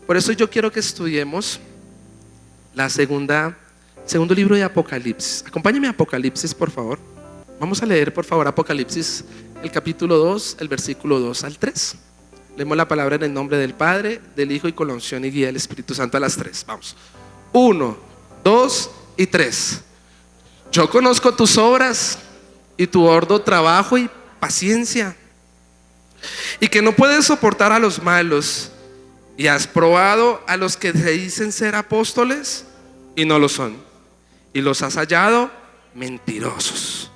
Por eso yo quiero que estudiemos segundo libro de Apocalipsis. Acompáñeme a Apocalipsis, por favor. Vamos a leer, por favor, Apocalipsis, el capítulo 2, el versículo 2 al 3. Leemos la palabra en el nombre del Padre, del Hijo y con la unción y guía del Espíritu Santo a las 3. Vamos. 1, 2 y 3. Yo conozco tus obras y tu arduo trabajo y paciencia, y que no puedes soportar a los malos, y has probado a los que se dicen ser apóstoles y no lo son, y los has hallado mentirosos,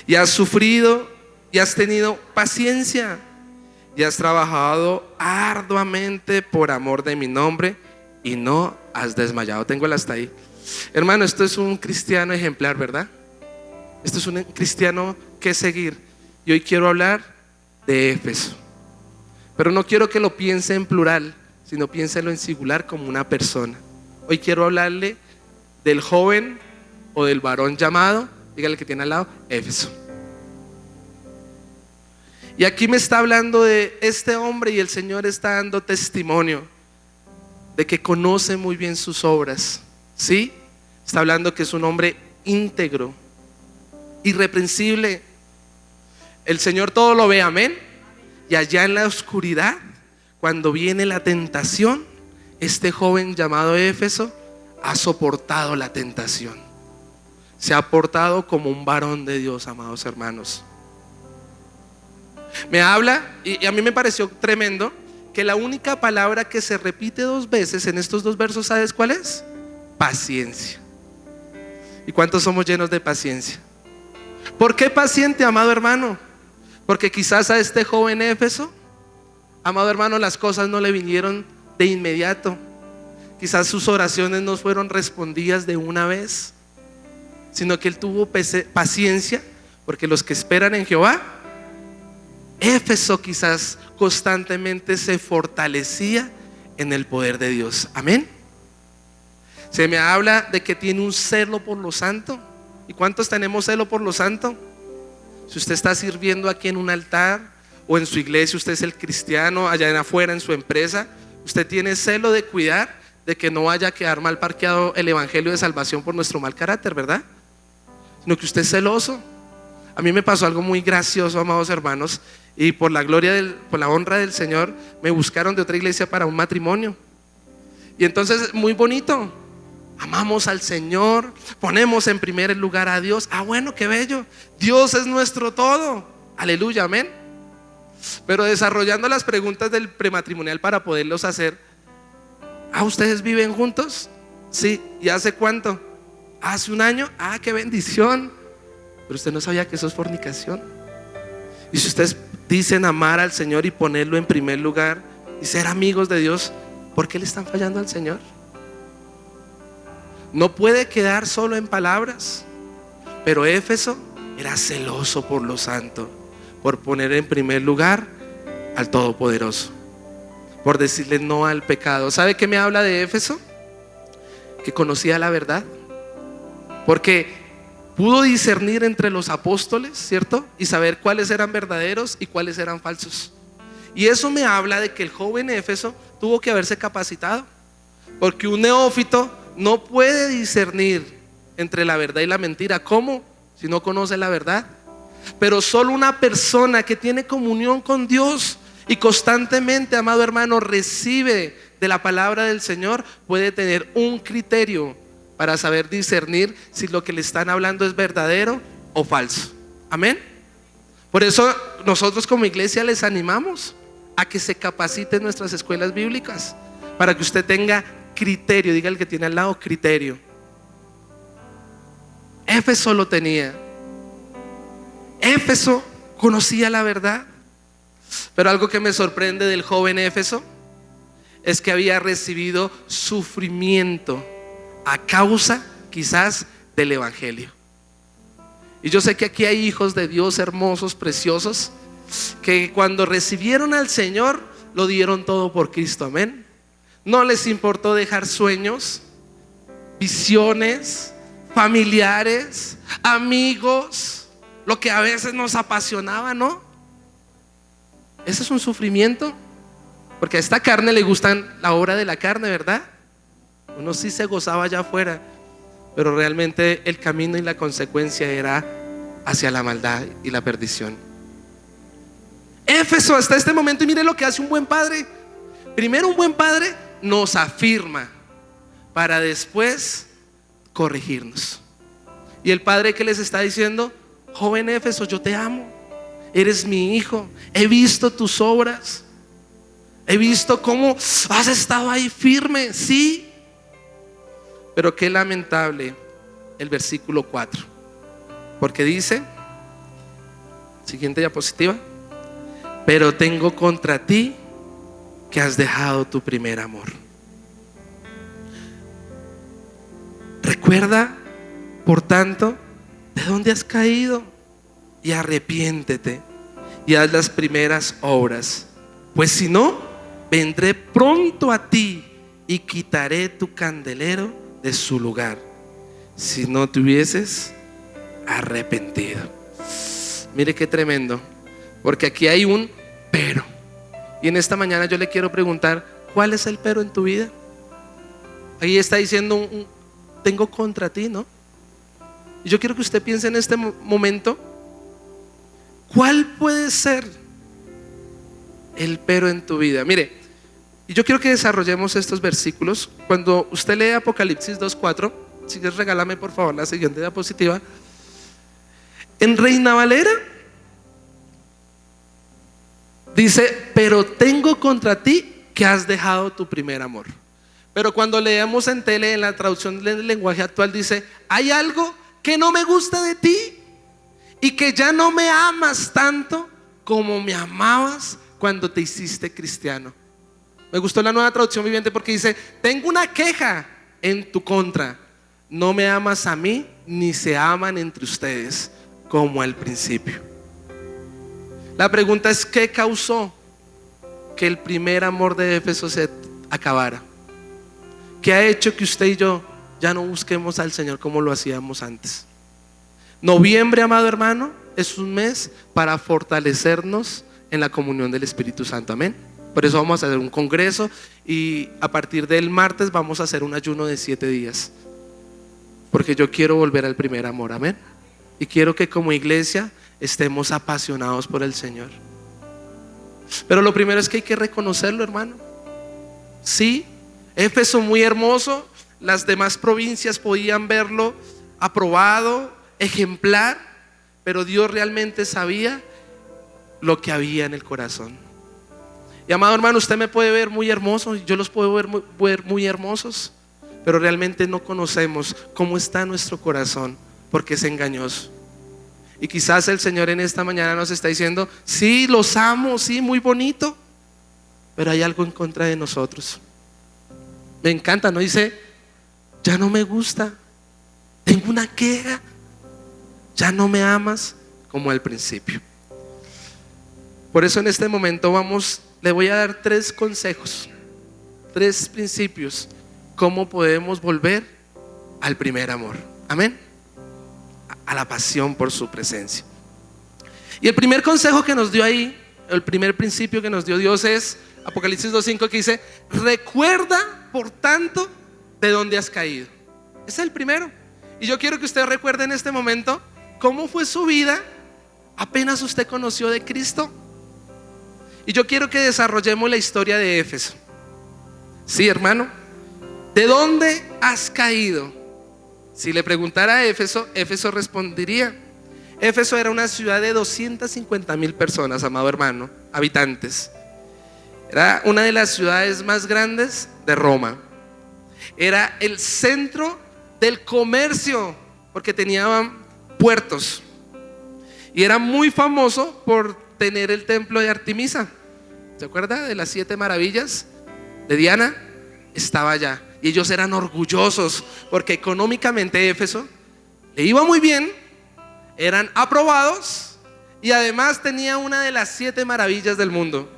y has sufrido y has tenido paciencia, y has trabajado arduamente por amor de mi nombre y no has desmayado. Tengo el hasta ahí. Hermano, esto es un cristiano ejemplar, ¿verdad? Esto es un cristiano que seguir. Y hoy quiero hablar de Éfeso, pero no quiero que lo piense en plural, sino piénselo en singular, como una persona. Hoy quiero hablarle del joven o del varón llamado, dígale que tiene al lado, Éfeso. Y aquí me está hablando de este hombre, y el Señor está dando testimonio de que conoce muy bien sus obras. ¿Sí? Está hablando que es un hombre íntegro, irreprensible. El Señor todo lo ve, amén. Y allá en la oscuridad, cuando viene la tentación, este joven llamado Éfeso ha soportado la tentación. Se ha portado como un varón de Dios, amados hermanos. Me habla, y a mí me pareció tremendo, que la única palabra que se repite 2 veces en estos 2 versos, ¿sabes cuál es? Paciencia. ¿Y cuántos somos llenos de paciencia? ¿Por qué paciente, amado hermano? Porque quizás a este joven Éfeso, amado hermano, las cosas no le vinieron de inmediato. Quizás sus oraciones no fueron respondidas de una vez, sino que él tuvo paciencia, porque los que esperan en Jehová, Éfeso quizás constantemente se fortalecía en el poder de Dios. Amén. Se me habla de que tiene un celo por lo santo. ¿Y cuántos tenemos celo por lo santo? Si usted está sirviendo aquí en un altar o en su iglesia, usted es el cristiano, allá en afuera en su empresa, usted tiene celo de cuidar de que no vaya a quedar mal parqueado el evangelio de salvación por nuestro mal carácter, ¿verdad? Sino que usted es celoso. A mí me pasó algo muy gracioso, amados hermanos, y por la por la honra del Señor, me buscaron de otra iglesia para un matrimonio. Y entonces, muy bonito, amamos al Señor, ponemos en primer lugar a Dios. Ah, bueno, qué bello, Dios es nuestro todo, aleluya, amén. Pero desarrollando las preguntas del prematrimonial para poderlos hacer. Ah, ¿ustedes viven juntos? Sí. ¿Y hace cuánto? ¿Hace un año? Ah, qué bendición. Pero usted no sabía que eso es fornicación. Y si ustedes dicen amar al Señor y ponerlo en primer lugar y ser amigos de Dios, ¿por qué le están fallando al Señor? No puede quedar solo en palabras. Pero Éfeso era celoso por lo santo, por poner en primer lugar al Todopoderoso, por decirle no al pecado. ¿Sabe qué me habla de Éfeso? Que conocía la verdad, porque pudo discernir entre los apóstoles, ¿cierto? Y saber cuáles eran verdaderos y cuáles eran falsos. Y eso me habla de que el joven Éfeso tuvo que haberse capacitado, porque un neófito no puede discernir entre la verdad y la mentira. ¿Cómo? Si no conoce la verdad. Pero solo una persona que tiene comunión con Dios y constantemente, amado hermano, recibe de la palabra del Señor, puede tener un criterio para saber discernir si lo que le están hablando es verdadero o falso. Amén. Por eso nosotros como iglesia les animamos a que se capaciten en nuestras escuelas bíblicas, para que usted tenga criterio. Diga el que tiene al lado, criterio. Éfeso lo tenía. Éfeso conocía la verdad. Pero algo que me sorprende del joven Éfeso es que había recibido sufrimiento a causa quizás del evangelio. Y yo sé que aquí hay hijos de Dios hermosos, preciosos, que cuando recibieron al Señor lo dieron todo por Cristo, amén. No les importó dejar sueños, visiones, familiares, amigos, lo que a veces nos apasionaba, ¿no? Ese es un sufrimiento. Porque a esta carne le gustan la obra de la carne, ¿verdad? Uno sí se gozaba allá afuera, pero realmente el camino y la consecuencia era hacia la maldad y la perdición. Éfeso hasta este momento, y mire lo que hace un buen padre. Primero, un buen padre nos afirma para después corregirnos. Y el padre que les está diciendo: joven Éfeso, yo te amo, eres mi hijo, he visto tus obras, he visto cómo has estado ahí firme, sí. Pero qué lamentable el versículo 4, porque dice, siguiente diapositiva: pero tengo contra ti que has dejado tu primer amor. Recuerda, por tanto, de dónde has caído, y arrepiéntete y haz las primeras obras, pues si no, vendré pronto a ti y quitaré tu candelero de su lugar, si no te hubieses arrepentido. Mire qué tremendo, porque aquí hay un pero. Y en esta mañana yo le quiero preguntar: ¿cuál es el pero en tu vida? Ahí está diciendo tengo contra ti, ¿no? Y yo quiero que usted piense en este momento, ¿cuál puede ser el pero en tu vida? Mire, y yo quiero que desarrollemos estos versículos. Cuando usted lee Apocalipsis 2:4, si quieres regálame por favor la siguiente diapositiva. En Reina Valera dice: pero tengo contra ti que has dejado tu primer amor. Pero cuando leemos en tele, en la traducción del lenguaje actual, dice: hay algo que no me gusta de ti y que ya no me amas tanto como me amabas cuando te hiciste cristiano. Me gustó la Nueva Traducción Viviente porque dice: tengo una queja en tu contra, no me amas a mí ni se aman entre ustedes como al principio. La pregunta es: ¿qué causó que el primer amor de Éfeso se acabara? ¿Qué ha hecho que usted y yo ya no busquemos al Señor como lo hacíamos antes? Noviembre, amado hermano, es un mes para fortalecernos en la comunión del Espíritu Santo, amén. Por eso vamos a hacer un congreso y a partir del martes vamos a hacer un ayuno de 7 días, porque yo quiero volver al primer amor, amén. Y quiero que como iglesia estemos apasionados por el Señor. Pero lo primero es que hay que reconocerlo, hermano. Sí, Éfeso muy hermoso, las demás provincias podían verlo aprobado, ejemplar, pero Dios realmente sabía lo que había en el corazón. Y amado hermano, usted me puede ver muy hermoso, yo los puedo ver muy hermosos, pero realmente no conocemos cómo está nuestro corazón, porque es engañoso. Y quizás el Señor en esta mañana nos está diciendo: sí, los amo, sí, muy bonito, pero hay algo en contra de nosotros. Me encanta, ¿no? Dice: ya no me gusta, tengo una queja, ya no me amas como al principio. Por eso en este momento le voy a dar 3 consejos, 3 principios, cómo podemos volver al primer amor, amén, a la pasión por su presencia. Y el primer consejo que nos dio ahí, el primer principio que nos dio Dios es Apocalipsis 2:5, que dice: recuerda por tanto de dónde has caído. Ese es el primero. Y yo quiero que usted recuerde en este momento cómo fue su vida apenas usted conoció de Cristo. Y yo quiero que desarrollemos la historia de Éfeso. Sí, hermano, ¿de dónde has caído? Si le preguntara a Éfeso, Éfeso respondería: Éfeso era una ciudad de 250,000 personas, amado hermano, habitantes. Era una de las ciudades más grandes de Roma. Era el centro del comercio, porque tenía puertos. Y era muy famoso por tener el templo de Artemisa. ¿Se acuerda de las 7 maravillas de Diana? Estaba allá. Y ellos eran orgullosos porque económicamente Éfeso le iba muy bien, eran aprobados y además tenía una de las 7 maravillas del mundo.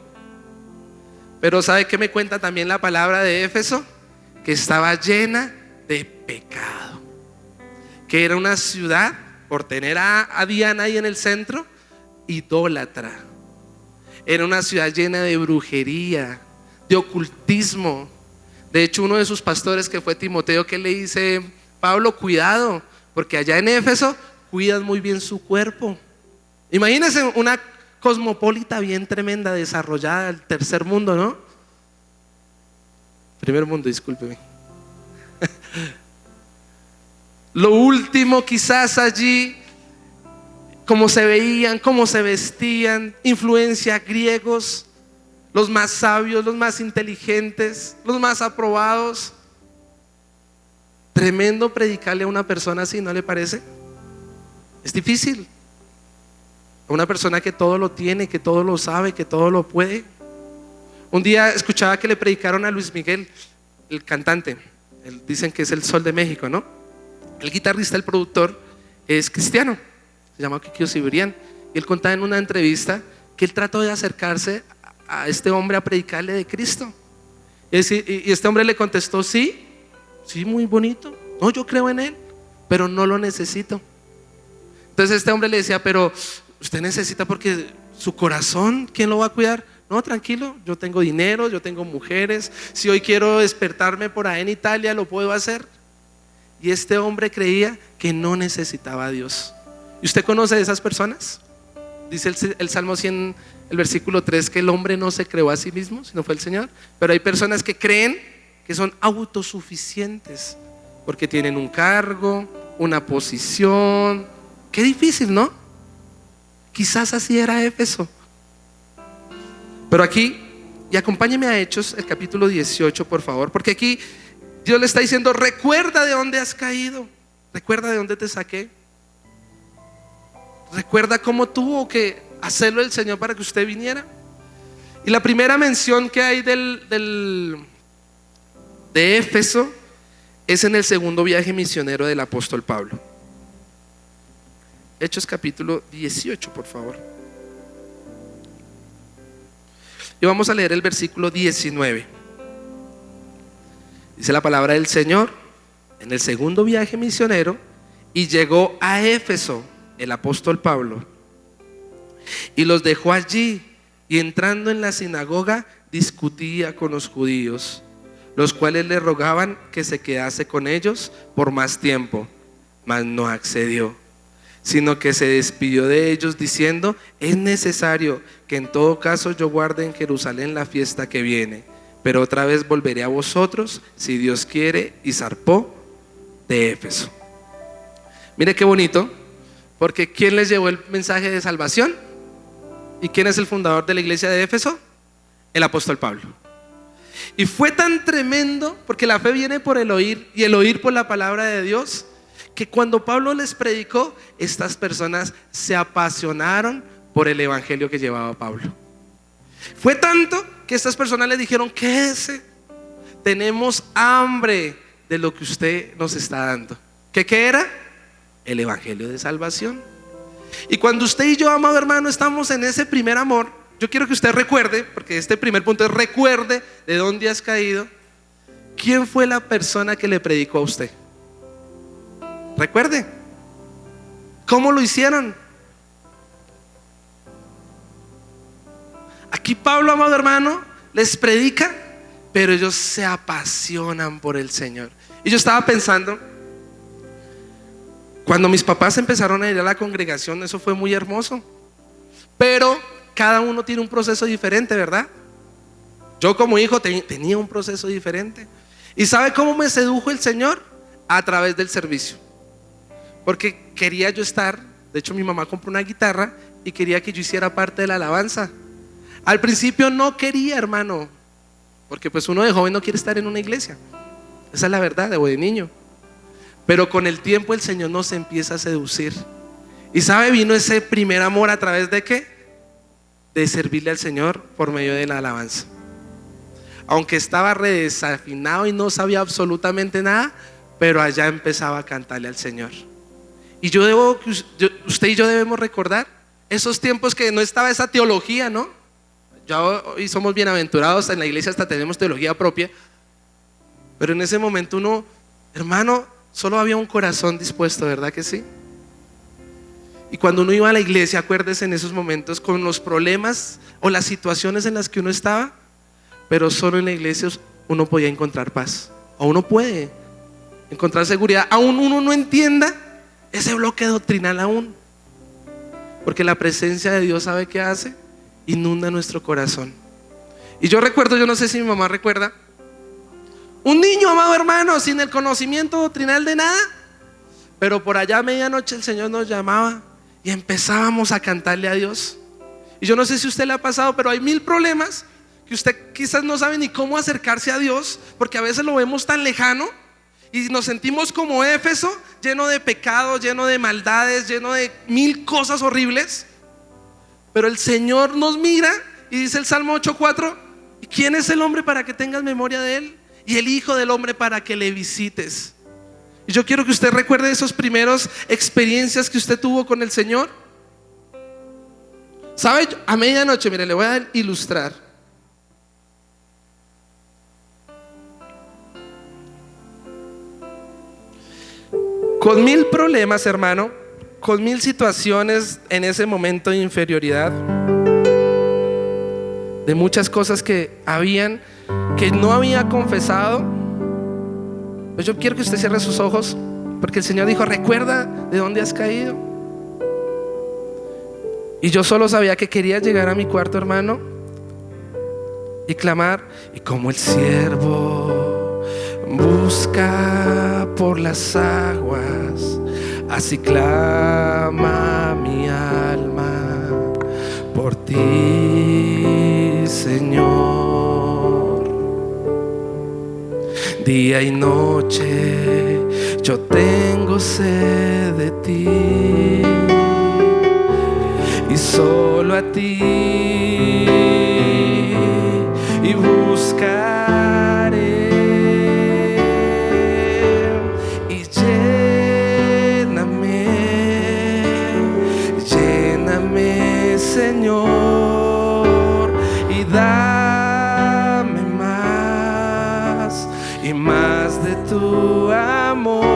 Pero ¿sabe qué me cuenta también la palabra de Éfeso? Que estaba llena de pecado, que era una ciudad, por tener a Diana ahí en el centro, idólatra. Era una ciudad llena de brujería, de ocultismo. De hecho, uno de sus pastores, que fue Timoteo, que le dice: Pablo, cuidado, porque allá en Éfeso cuidan muy bien su cuerpo. Imagínense una cosmopolita bien tremenda, desarrollada, el tercer mundo, ¿no? Primer mundo, discúlpeme. Lo último quizás allí, cómo se veían, cómo se vestían, influencia griegos, los más sabios, los más inteligentes, los más aprobados. Tremendo predicarle a una persona así, ¿no le parece? Es difícil. A una persona que todo lo tiene, que todo lo sabe, que todo lo puede. Un día escuchaba que le predicaron a Luis Miguel, el cantante. Dicen que es el Sol de México, ¿no? El guitarrista, el productor, es cristiano, se llama Kikio Cibrián. Y él contaba en una entrevista que él trató de acercarse a este hombre a predicarle de Cristo. Y este hombre le contestó: sí, muy bonito. No, yo creo en él, pero no lo necesito. Entonces este hombre le decía: pero usted necesita, porque su corazón, ¿quién lo va a cuidar? No, tranquilo, yo tengo dinero, yo tengo mujeres. Si hoy quiero despertarme por ahí en Italia, lo puedo hacer. Y este hombre creía que no necesitaba a Dios. ¿Y usted conoce de esas personas? Dice el Salmo 100, el versículo 3, que el hombre no se creó a sí mismo, sino fue el Señor. Pero hay personas que creen que son autosuficientes porque tienen un cargo, una posición. Qué difícil, ¿no? Quizás así era Éfeso. Pero aquí, y acompáñeme a Hechos, el capítulo 18, por favor, porque aquí Dios le está diciendo: recuerda de dónde has caído, recuerda de dónde te saqué, recuerda cómo tuvo que hacerlo el Señor para que usted viniera. Y la primera mención que hay de Éfeso es en el segundo viaje misionero del apóstol Pablo. Hechos capítulo 18, por favor. Y vamos a leer el versículo 19. Dice la palabra del Señor: en el segundo viaje misionero, y llegó a Éfeso el apóstol Pablo, y los dejó allí, y entrando en la sinagoga discutía con los judíos, los cuales le rogaban que se quedase con ellos por más tiempo, mas no accedió, sino que se despidió de ellos diciendo: es necesario que en todo caso yo guarde en Jerusalén la fiesta que viene, pero otra vez volveré a vosotros si Dios quiere. Y zarpó de Éfeso. Mire qué bonito, porque ¿quién les llevó el mensaje de salvación? ¿Y quién es el fundador de la iglesia de Éfeso? El apóstol Pablo. Y fue tan tremendo, porque la fe viene por el oír, y el oír por la palabra de Dios, que cuando Pablo les predicó, estas personas se apasionaron por el evangelio que llevaba Pablo. Fue tanto que estas personas le dijeron: quédese, tenemos hambre de lo que usted nos está dando. ¿Qué era? El evangelio de salvación. Y cuando usted y yo, amado hermano, estamos en ese primer amor, yo quiero que usted recuerde, porque este primer punto es: recuerde de dónde has caído. ¿Quién fue la persona que le predicó a usted? Recuerde. ¿Cómo lo hicieron? Aquí Pablo, amado hermano, les predica, pero ellos se apasionan por el Señor. Y yo estaba pensando, cuando mis papás empezaron a ir a la congregación, eso fue muy hermoso, pero cada uno tiene un proceso diferente, ¿verdad? Yo como hijo tenía un proceso diferente. ¿Y sabe cómo me sedujo el Señor? A través del servicio. Porque quería yo estar, de hecho mi mamá compró una guitarra y quería que yo hiciera parte de la alabanza. Al principio no quería, hermano, porque pues uno de joven no quiere estar en una iglesia. Esa es la verdad, de niño. Pero con el tiempo el Señor nos empieza a seducir. Y sabe, vino ese primer amor a través de ¿qué? De servirle al Señor por medio de la alabanza. Aunque estaba redesafinado y no sabía absolutamente nada, pero allá empezaba a cantarle al Señor. Y usted y yo debemos recordar esos tiempos que no estaba esa teología, ¿no? Ya hoy somos bienaventurados, en la iglesia hasta tenemos teología propia. Pero en ese momento uno, hermano, solo había un corazón dispuesto, ¿verdad que sí? Y cuando uno iba a la iglesia, acuérdese en esos momentos, con los problemas o las situaciones en las que uno estaba, pero solo en la iglesia uno podía encontrar paz, o uno puede encontrar seguridad, aún uno no entienda ese bloque doctrinal aún, porque la presencia de Dios, ¿sabe qué hace? Inunda nuestro corazón. Y yo recuerdo, yo no sé si mi mamá recuerda, un niño, amado hermano, sin el conocimiento doctrinal de nada, pero por allá a medianoche el Señor nos llamaba y empezábamos a cantarle a Dios. Y yo no sé si a usted le ha pasado, pero hay mil problemas que usted quizás no sabe ni cómo acercarse a Dios, porque a veces lo vemos tan lejano y nos sentimos como Éfeso, lleno de pecados, lleno de maldades, lleno de mil cosas horribles. Pero el Señor nos mira y dice el Salmo 8:4: ¿y quién es el hombre para que tengas memoria de él? Y el hijo del hombre para que le visites. Y yo quiero que usted recuerde esos primeros experiencias que usted tuvo con el Señor. ¿Sabe? A medianoche, mire, le voy a ilustrar. Con mil problemas, hermano, con mil situaciones en ese momento de inferioridad, de muchas cosas que no había confesado. Pues yo quiero que usted cierre sus ojos, porque el Señor dijo: recuerda de dónde has caído. Y yo solo sabía que quería llegar a mi cuarto, hermano, y clamar. Y como el siervo busca por las aguas, así clama mi alma por ti, Señor. Día y noche yo tengo sed de ti, y solo a ti, y buscaré, y lléname, Señor, y dame más y más de tu amor.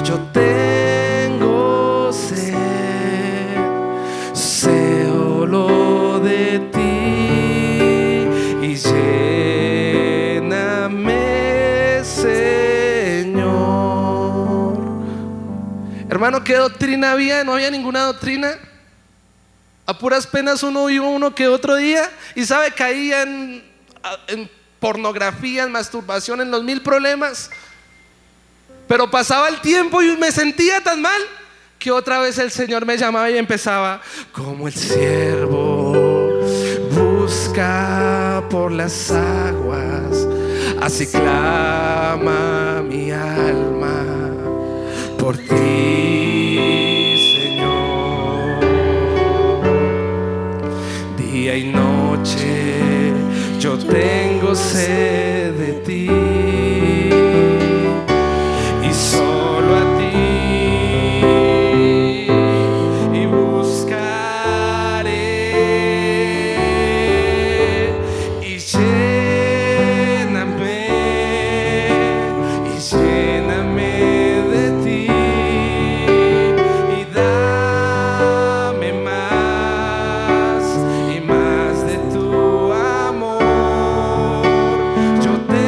Yo tengo sed, solo de ti, y lléname, Señor. Hermano, ¿qué doctrina había? No había ninguna doctrina. A puras penas uno iba uno que otro día, y sabe, caía en pornografía, en masturbación, en los mil problemas. Pero pasaba el tiempo y me sentía tan mal que otra vez el Señor me llamaba y empezaba: como el siervo busca por las aguas, así clama mi alma por ti, Señor. Día y noche yo tengo sed de ti, y solo a ti, y buscaré, y lléname de ti, y dame más y más de tu amor. Yo te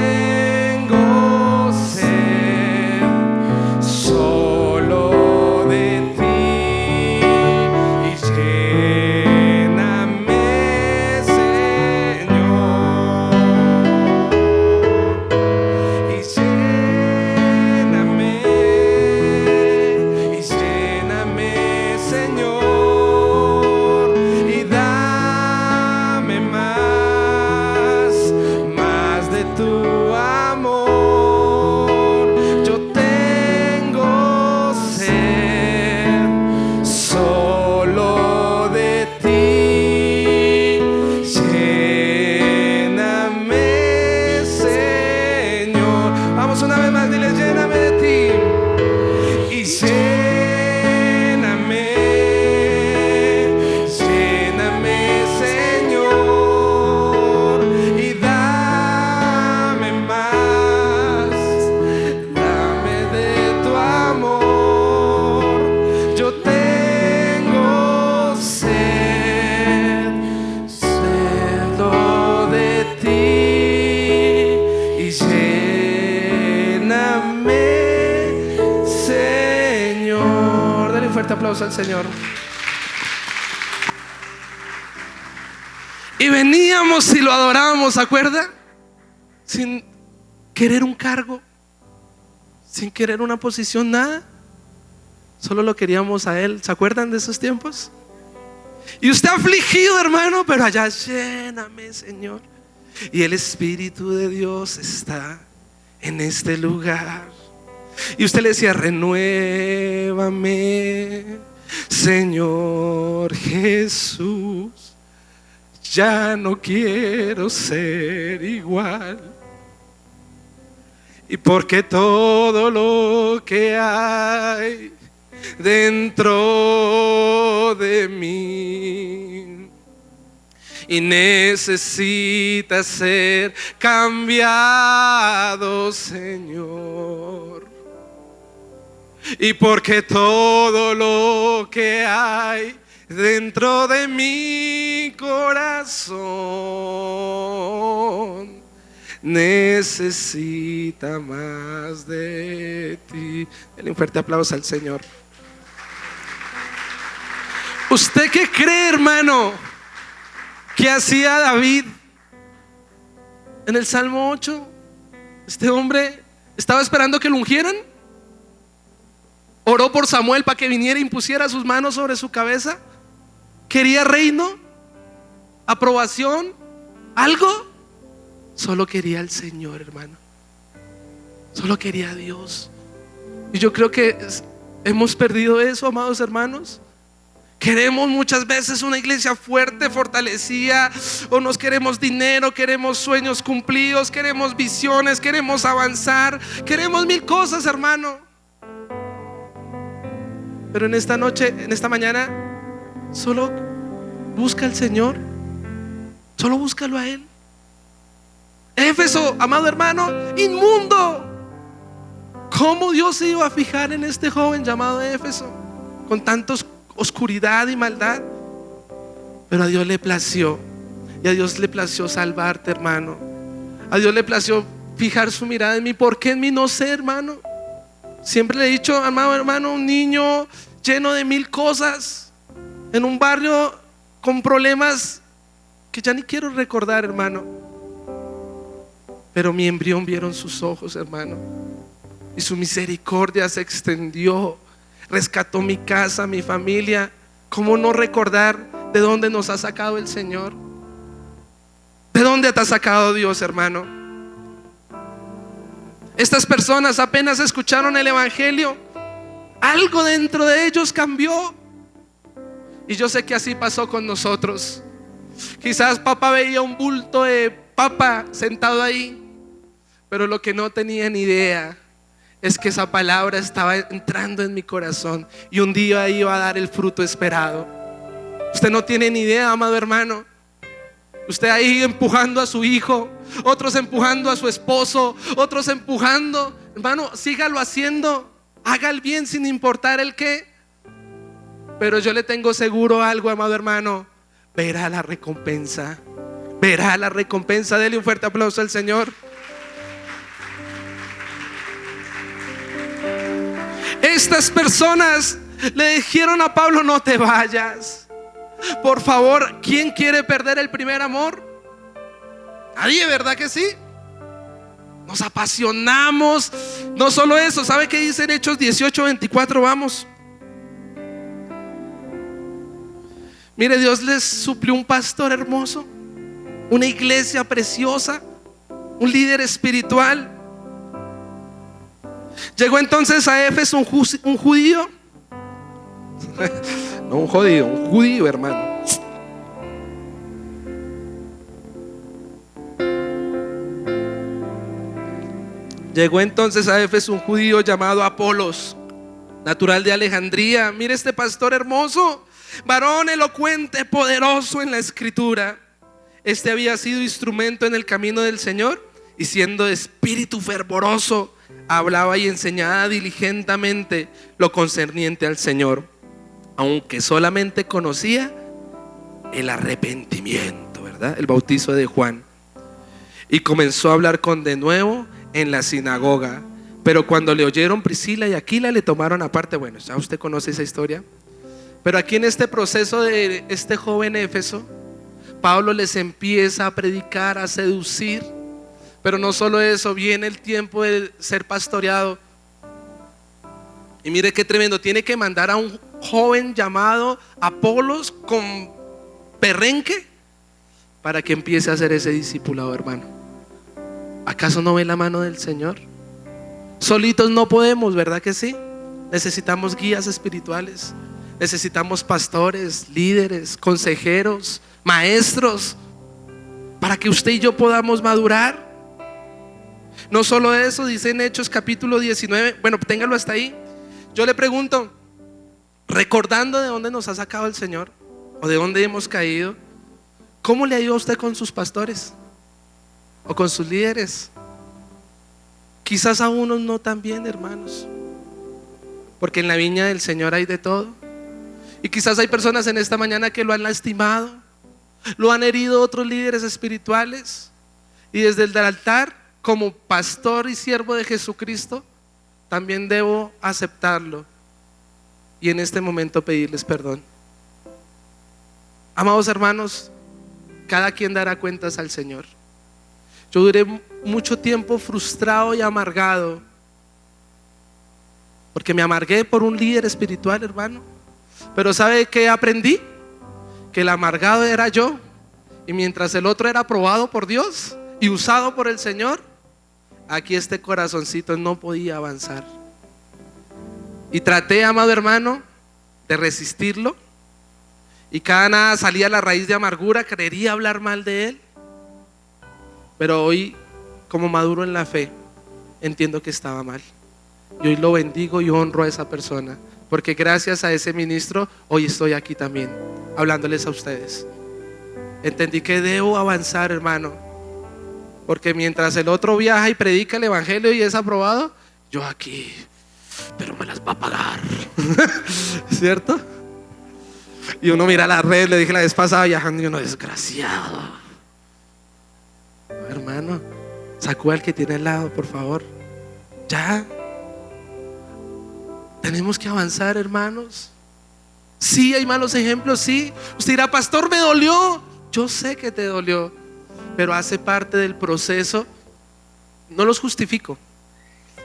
fuerte aplauso al Señor. Y veníamos y lo adorábamos, ¿se acuerda? Sin querer un cargo, sin querer una posición, nada. Solo lo queríamos a Él. ¿Se acuerdan de esos tiempos? Y usted afligido, hermano, pero allá, lléname, Señor. Y el Espíritu de Dios está en este lugar. Y usted le decía: renuévame, Señor Jesús. Ya no quiero ser igual. Y porque todo lo que hay dentro de mí y necesita ser cambiado, Señor. Y porque todo lo que hay dentro de mi corazón necesita más de ti. Denle un fuerte aplauso al Señor. ¿Usted qué cree, hermano, que hacía David en el Salmo 8? Este hombre estaba esperando que lo ungieran. Oró por Samuel para que viniera e impusiera sus manos sobre su cabeza. Quería reino, aprobación, algo. Solo quería al Señor, hermano. Solo quería a Dios. Y yo creo que hemos perdido eso, amados hermanos. Queremos muchas veces una iglesia fuerte, fortalecida, o nos queremos dinero, queremos sueños cumplidos, queremos visiones, queremos avanzar, queremos mil cosas, hermano. Pero en esta noche, en esta mañana, solo busca al Señor. Solo búscalo a Él. Éfeso, amado hermano, inmundo. ¿Cómo Dios se iba a fijar en este joven llamado Éfeso, con tantos oscuridad y maldad? Pero a Dios le plació. Y a Dios le plació salvarte, hermano. A Dios le plació fijar su mirada en mí. ¿Por qué en mí? No sé, hermano. Siempre le he dicho, amado hermano, un niño lleno de mil cosas, en un barrio con problemas que ya ni quiero recordar, hermano. Pero mi embrión vieron sus ojos, hermano, y su misericordia se extendió. Rescató mi casa, mi familia. ¿Cómo no recordar de dónde nos ha sacado el Señor? ¿De dónde te ha sacado Dios, hermano? Estas personas apenas escucharon el evangelio, algo dentro de ellos cambió. Y yo sé que así pasó con nosotros. Quizás papá veía un bulto de papa sentado ahí, pero lo que no tenía ni idea es que esa palabra estaba entrando en mi corazón y un día iba a dar el fruto esperado. Usted no tiene ni idea, amado hermano. Usted ahí empujando a su hijo, otros empujando a su esposo, otros empujando. Hermano, sígalo haciendo. Haga el bien sin importar el qué. Pero yo le tengo seguro algo, amado hermano: verá la recompensa. Verá la recompensa. Dele un fuerte aplauso al Señor. Estas personas le dijeron a Pablo: no te vayas. Por favor, ¿quién quiere perder el primer amor? Nadie, ¿verdad que sí? Nos apasionamos. No solo eso, ¿sabe qué dice en Hechos 18:24? Vamos. Mire, Dios les suplió un pastor hermoso, una iglesia preciosa, un líder espiritual. Llegó entonces a Éfeso un judío. No un jodido, un judío, hermano. Llegó entonces a Éfeso un judío llamado Apolos, natural de Alejandría. Mire este pastor hermoso, varón elocuente, poderoso en la escritura. Este había sido instrumento en el camino del Señor, y siendo de espíritu fervoroso, hablaba y enseñaba diligentemente lo concerniente al Señor, aunque solamente conocía el arrepentimiento, ¿verdad? El bautizo de Juan. Y comenzó a hablar con denuedo en la sinagoga, Pero cuando le oyeron Priscila y Aquila, le tomaron aparte. Bueno, ya usted conoce esa historia. Pero aquí en este proceso de este joven Éfeso, Pablo les empieza a predicar, a seducir. Pero no solo eso, viene el tiempo de ser pastoreado. Y mire qué tremendo, tiene que mandar a un joven llamado Apolos con perrenque para que empiece a hacer ese discipulado, hermano. ¿Acaso no ve la mano del Señor? Solitos no podemos, ¿verdad que sí? Necesitamos guías espirituales, necesitamos pastores, líderes, consejeros, maestros, para que usted y yo podamos madurar. No solo eso, dice en Hechos capítulo 19, bueno, téngalo hasta ahí. Yo le pregunto, recordando de dónde nos ha sacado el Señor o de dónde hemos caído, ¿cómo le ha ido a usted con sus pastores o con sus líderes? Quizás a unos no tan bien, hermanos, porque en la viña del Señor hay de todo. Y quizás hay personas en esta mañana que lo han lastimado, lo han herido otros líderes espirituales. Y desde el altar, como pastor y siervo de Jesucristo, también debo aceptarlo y en este momento pedirles perdón. Amados hermanos, cada quien dará cuentas al Señor. Yo duré mucho tiempo frustrado y amargado, porque me amargué por un líder espiritual, hermano. Pero ¿sabe qué aprendí? Que el amargado era yo, y mientras el otro era aprobado por Dios y usado por el Señor, aquí este corazoncito no podía avanzar. Y traté, amado hermano, de resistirlo, y cada nada salía a la raíz de amargura, quería hablar mal de él. Pero hoy, como maduro en la fe, entiendo que estaba mal. Y hoy lo bendigo y honro a esa persona, porque gracias a ese ministro hoy estoy aquí también, hablándoles a ustedes. Entendí que debo avanzar, hermano, porque mientras el otro viaja y predica el evangelio y es aprobado, yo aquí, pero me las va a pagar. ¿Cierto? Y uno mira la red, le dije la vez pasada viajando, y uno, desgraciado. Hermano, sacuda al que tiene al lado, por favor. Ya. Tenemos que avanzar, hermanos. Sí, hay malos ejemplos, sí. Usted dirá, pastor, me dolió. Yo sé que te dolió, pero hace parte del proceso. No los justifico,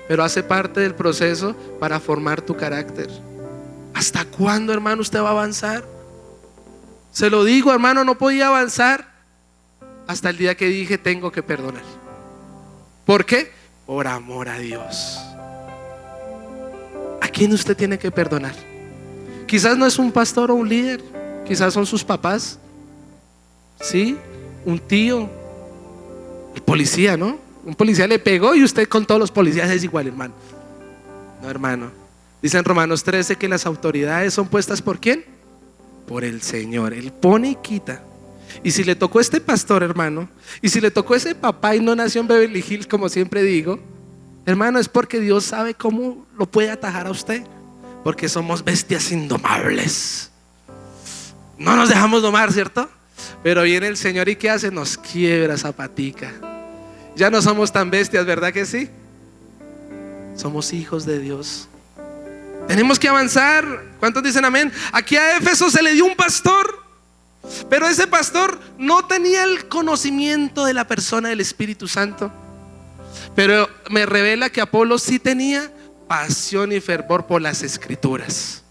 pero hace parte del proceso para formar tu carácter. ¿Hasta cuándo, hermano, usted va a avanzar? Se lo digo, hermano, no podía avanzar hasta el día que dije tengo que perdonar. ¿Por qué? Por amor a Dios. ¿A quién usted tiene que perdonar? Quizás no es un pastor o un líder, quizás son sus papás, ¿sí? Un tío, el policía, ¿no? Un policía le pegó y usted con todos los policías es igual, hermano. No, hermano. Dice en Romanos 13 que las autoridades son puestas ¿por quién? Por el Señor. Él pone y quita. Y si le tocó este pastor, hermano, y si le tocó ese papá y no nació en Beverly Hills, como siempre digo, hermano, es porque Dios sabe cómo lo puede atajar a usted, porque somos bestias indomables. No nos dejamos domar, ¿cierto? Pero viene el Señor y ¿qué hace? Nos quiebra esa patica. Ya no somos tan bestias, ¿verdad que sí? Somos hijos de Dios. Tenemos que avanzar. ¿Cuántos dicen amén? Aquí a Éfeso se le dio un pastor, pero ese pastor no tenía el conocimiento de la persona del Espíritu Santo. Pero me revela que Apolo sí tenía pasión y fervor por las Escrituras.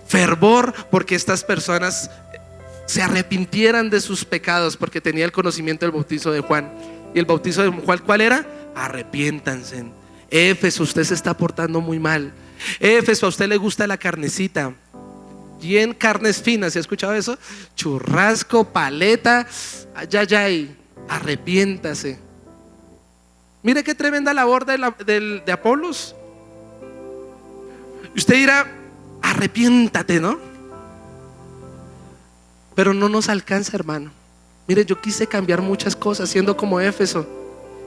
Fervor porque estas personas se arrepintieran de sus pecados, porque tenía el conocimiento del bautizo de Juan. Y el bautizo de Juan, ¿cuál era? Arrepiéntanse. Éfeso, usted se está portando muy mal. Éfeso, a usted le gusta la carnecita, bien carnes finas, ¿se ha escuchado eso? Churrasco, paleta, ay, arrepiéntase. Mire qué tremenda labor de Apolos. Usted dirá, arrepiéntate, ¿no? Pero no nos alcanza, hermano. Mire, yo quise cambiar muchas cosas siendo como Éfeso.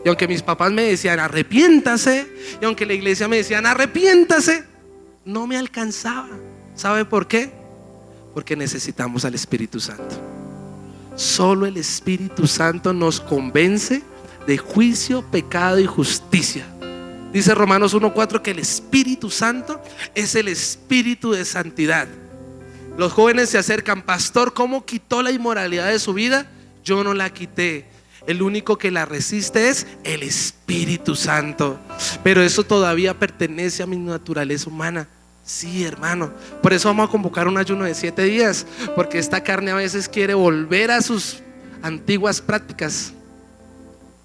Y aunque mis papás me decían arrepiéntase, y aunque la iglesia me decían arrepiéntase, no me alcanzaba. ¿Sabe por qué? Porque necesitamos al Espíritu Santo. Solo el Espíritu Santo nos convence de juicio, pecado y justicia. Dice Romanos 1:4 que el Espíritu Santo es el espíritu de santidad. Los jóvenes se acercan: pastor, ¿cómo quitó la inmoralidad de su vida? Yo no la quité. El único que la resiste es el Espíritu Santo. Pero eso todavía pertenece a mi naturaleza humana. Sí, hermano. Por eso vamos a convocar un ayuno de 7 días, porque esta carne a veces quiere volver a sus antiguas prácticas.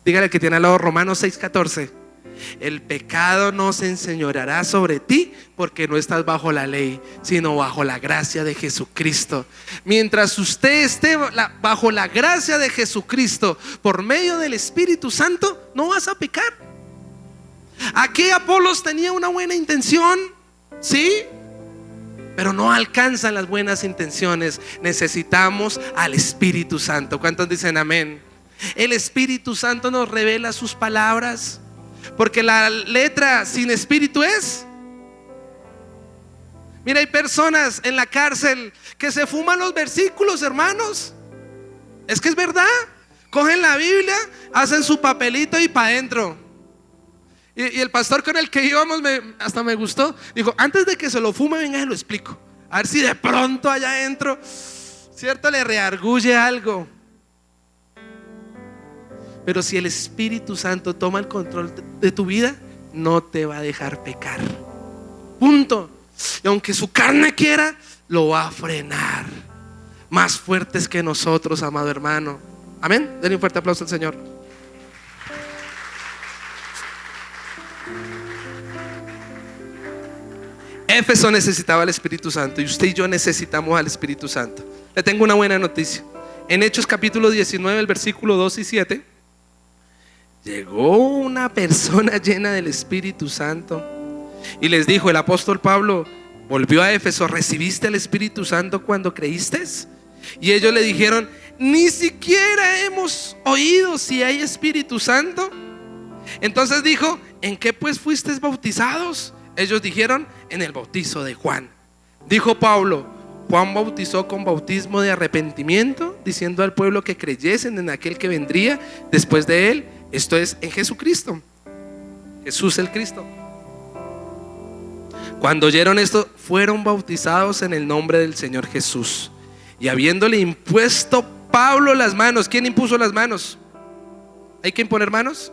Dígale que tiene al lado Romanos 6:14. El pecado no se enseñoreará sobre ti, porque no estás bajo la ley, sino bajo la gracia de Jesucristo. Mientras usted esté bajo la gracia de Jesucristo por medio del Espíritu Santo, no vas a pecar. Aquí Apolos tenía una buena intención, sí, pero no alcanzan las buenas intenciones. Necesitamos al Espíritu Santo. ¿Cuántos dicen amén? El Espíritu Santo nos revela sus palabras, porque la letra sin espíritu es. Mira, hay personas en la cárcel que se fuman los versículos, hermanos. Es que es verdad. Cogen la Biblia, hacen su papelito y para adentro. Y el pastor con el que íbamos hasta me gustó. Dijo: antes de que se lo fume, venga, se lo explico. A ver si de pronto allá adentro, cierto, le reargulle algo. Pero si el Espíritu Santo toma el control de tu vida, no te va a dejar pecar. Punto. Y aunque su carne quiera, lo va a frenar. Más fuertes que nosotros, amado hermano. Amén. Denle un fuerte aplauso al Señor. Éfeso necesitaba al Espíritu Santo, y usted y yo necesitamos al Espíritu Santo. Le tengo una buena noticia. En Hechos capítulo 19, el versículo 2 y 7, llegó una persona llena del Espíritu Santo y les dijo: el apóstol Pablo volvió a Éfeso, ¿recibiste el Espíritu Santo cuando creíste? Y ellos le dijeron: ni siquiera hemos oído si hay Espíritu Santo. Entonces dijo: ¿en qué pues fuisteis bautizados? Ellos dijeron: en el bautizo de Juan. Dijo Pablo: Juan bautizó con bautismo de arrepentimiento, diciendo al pueblo que creyesen en aquel que vendría después de él, esto es, en Jesucristo. Jesús el Cristo. Cuando oyeron esto, fueron bautizados en el nombre del Señor Jesús. Y habiéndole impuesto Pablo las manos. ¿Quién impuso las manos? ¿Hay que imponer manos?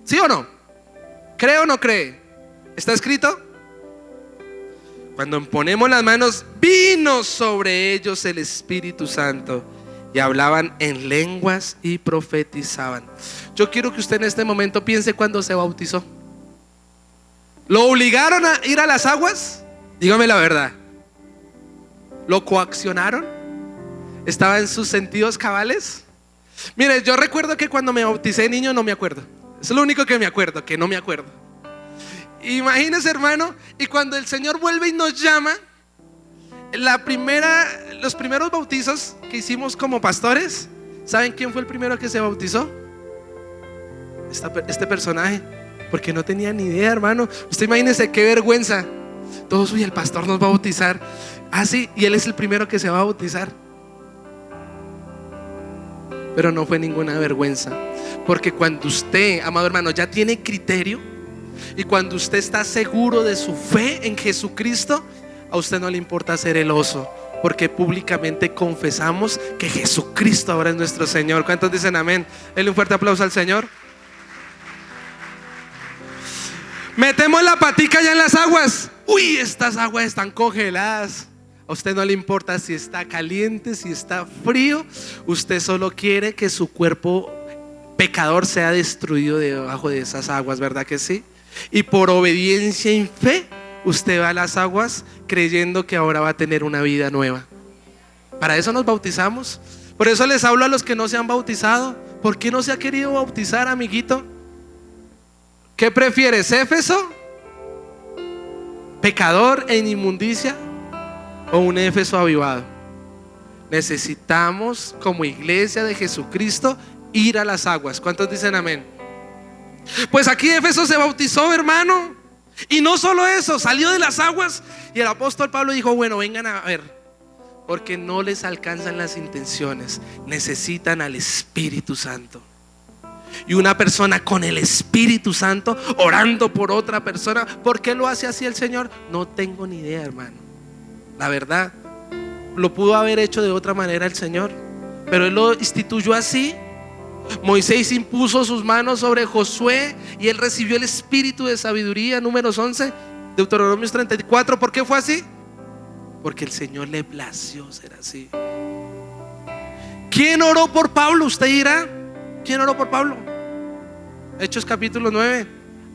¿Sí o no? ¿Cree o no cree? ¿Está escrito? Cuando imponemos las manos, vino sobre ellos el Espíritu Santo, y hablaban en lenguas y profetizaban. Yo quiero que usted en este momento piense cuando se bautizó. ¿Lo obligaron a ir a las aguas? Dígame la verdad. ¿Lo coaccionaron? ¿Estaba en sus sentidos cabales? Mire, yo recuerdo que cuando me bauticé niño no me acuerdo. Es lo único que me acuerdo, que no me acuerdo. Imagínese, hermano, y cuando el Señor vuelve y nos llama, los primeros bautizos que hicimos como pastores, ¿saben quién fue el primero que se bautizó? Este personaje, porque no tenía ni idea, hermano. Usted imagínese qué vergüenza. Todos: uy, el pastor nos va a bautizar. Ah, sí, y él es el primero que se va a bautizar. Pero no fue ninguna vergüenza, porque cuando usted, amado hermano, ya tiene criterio, y cuando usted está seguro de su fe en Jesucristo, a usted no le importa ser el oso, porque públicamente confesamos que Jesucristo ahora es nuestro Señor. ¿Cuántos dicen amén? Denle un fuerte aplauso al Señor. Metemos la patica ya en las aguas. Uy, estas aguas están congeladas. A usted no le importa si está caliente, si está frío. Usted solo quiere que su cuerpo pecador sea destruido debajo de esas aguas, ¿verdad que sí? Y por obediencia y fe, usted va a las aguas creyendo que ahora va a tener una vida nueva. Para eso nos bautizamos. Por eso les hablo a los que no se han bautizado. ¿Por qué no se ha querido bautizar, amiguito? ¿Qué prefieres, Éfeso, pecador en inmundicia, o un Éfeso avivado? Necesitamos, como iglesia de Jesucristo, ir a las aguas. ¿Cuántos dicen amén? Pues aquí Éfeso se bautizó, hermano. Y no solo eso, salió de las aguas y el apóstol Pablo dijo: bueno, vengan a ver, porque no les alcanzan las intenciones, necesitan al Espíritu Santo. y una persona con el Espíritu Santo orando por otra persona. ¿Por qué lo hace así el Señor? No tengo ni idea, hermano. La verdad, lo pudo haber hecho de otra manera el Señor, pero Él lo instituyó así. Moisés impuso sus manos sobre Josué y él recibió el espíritu de sabiduría. Números 11, Deuteronomios 34. ¿Por qué fue así? Porque el Señor le plació ser así. ¿Quién oró por Pablo? Usted dirá, ¿quién oró por Pablo? Hechos capítulo 9.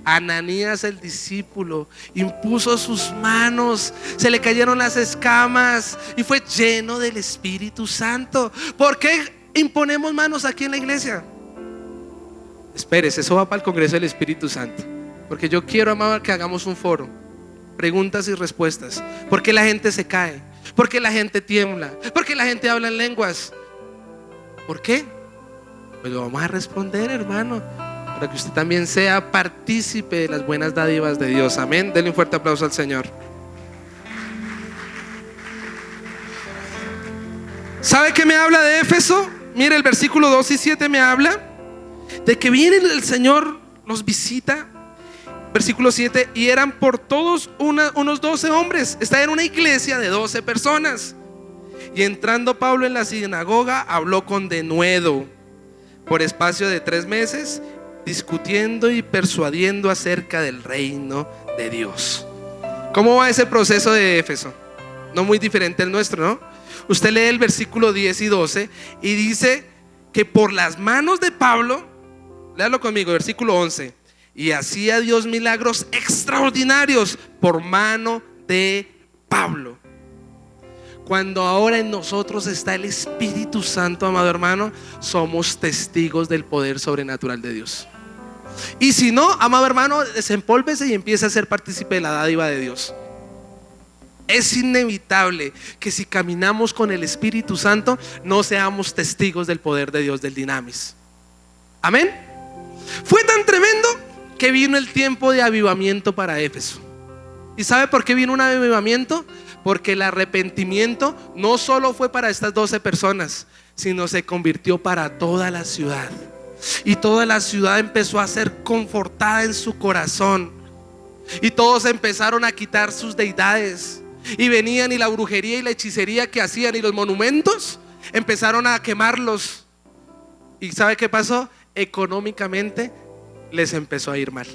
Ananías el discípulo impuso sus manos, se le cayeron las escamas y fue lleno del Espíritu Santo. ¿Por qué imponemos manos aquí en la iglesia? Espérese, eso va para el Congreso del Espíritu Santo. Porque yo quiero, amado, que hagamos un foro, preguntas y respuestas. ¿Por qué la gente se cae? ¿Por qué la gente tiembla? ¿Por qué la gente habla en lenguas? ¿Por qué? Pues lo vamos a responder, hermano, para que usted también sea partícipe de las buenas dádivas de Dios. Amén. Denle un fuerte aplauso al Señor. ¿Sabe qué me habla de Éfeso? Mire, el versículo 2 y 7 me habla de que viene el Señor, los visita. Versículo 7, y eran por todos unos 12 hombres. Está en una iglesia de 12 personas. Y entrando Pablo en la sinagoga, habló con denuedo por espacio de 3 meses, discutiendo y persuadiendo acerca del reino de Dios. ¿Cómo va ese proceso de Éfeso? No muy diferente al nuestro, ¿no? Usted lee el versículo 10 y 12 y dice que por las manos de Pablo, léalo conmigo, versículo 11, y hacía Dios milagros extraordinarios por mano de Pablo. Cuando ahora en nosotros está el Espíritu Santo, amado hermano, somos testigos del poder sobrenatural de Dios. Y si no, amado hermano, desempólvese y empiece a ser partícipe de la dádiva de Dios. Es inevitable que si caminamos con el Espíritu Santo no seamos testigos del poder de Dios, del dinamis. Amén. Fue tan tremendo que vino el tiempo de avivamiento para Éfeso. ¿Y sabe por qué vino un avivamiento? Porque el arrepentimiento no solo fue para estas 12 personas, sino se convirtió para toda la ciudad. Y toda la ciudad empezó a ser confortada en su corazón. Y todos empezaron a quitar sus deidades. Y venían, y la brujería y la hechicería que hacían y los monumentos empezaron a quemarlos. ¿Y sabe qué pasó? Económicamente les empezó a ir mal,